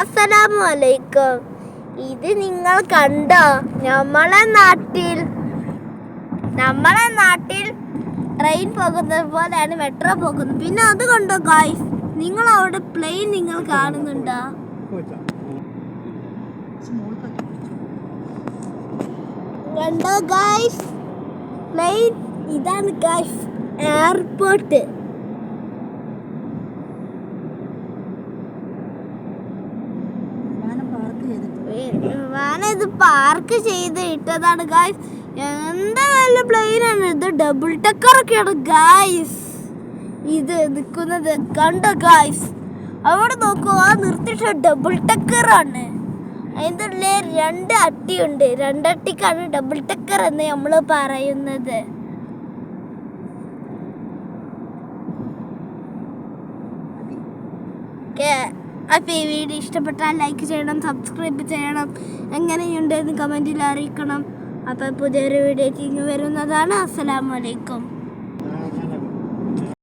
അസ്സലാമു അലൈക്കും. ഇത് നിങ്ങൾ കണ്ടോ? നമ്മളെ നാട്ടിൽ ട്രെയിൻ പോകുന്നത് പോലെയാണ് മെട്രോ പോകുന്നത്. പിന്നെ അത് കണ്ടോ ഗായ്സ്, നിങ്ങൾ അവിടെ പ്ലെയിൻ നിങ്ങൾ കാണുന്നുണ്ടോ? കണ്ടോ ഗായ്സ്, പ്ലെയിൻ ഇതാണ് ഗായ്സ് എയർപോർട്ട്. ഇത് പാർക്ക് ചെയ്ത് ഇട്ടതാണ് ഗായ്സ്. എന്താ നല്ല പ്ലെയിനാണ് ഇത്, ഡബിൾ ടക്കർ ഒക്കെയാണ് ഗായ്സ് ഇത് നിൽക്കുന്നത്. കണ്ടോ ഗായ്സ്, അവിടെ നോക്കുക, നിർത്തിയിട്ട് ഡബിൾ ടക്കറാണ്. അതിൻ്റെ ഉള്ളിൽ 2 അട്ടിയുണ്ട്. 2 അട്ടിക്കാണ് ഡബിൾ ടക്കർ എന്ന് നമ്മൾ പറയുന്നത്. അപ്പോൾ ഈ വീഡിയോ ഇഷ്ടപ്പെട്ടാൽ ലൈക്ക് ചെയ്യണം, സബ്സ്ക്രൈബ് ചെയ്യണം, എങ്ങനെയുണ്ടെന്ന് കമൻറ്റിൽ അറിയിക്കണം. അപ്പോൾ പുതിയൊരു വീഡിയോയ്ക്ക് വരുന്നതാണ്. അസ്സലാമു അലൈക്കും.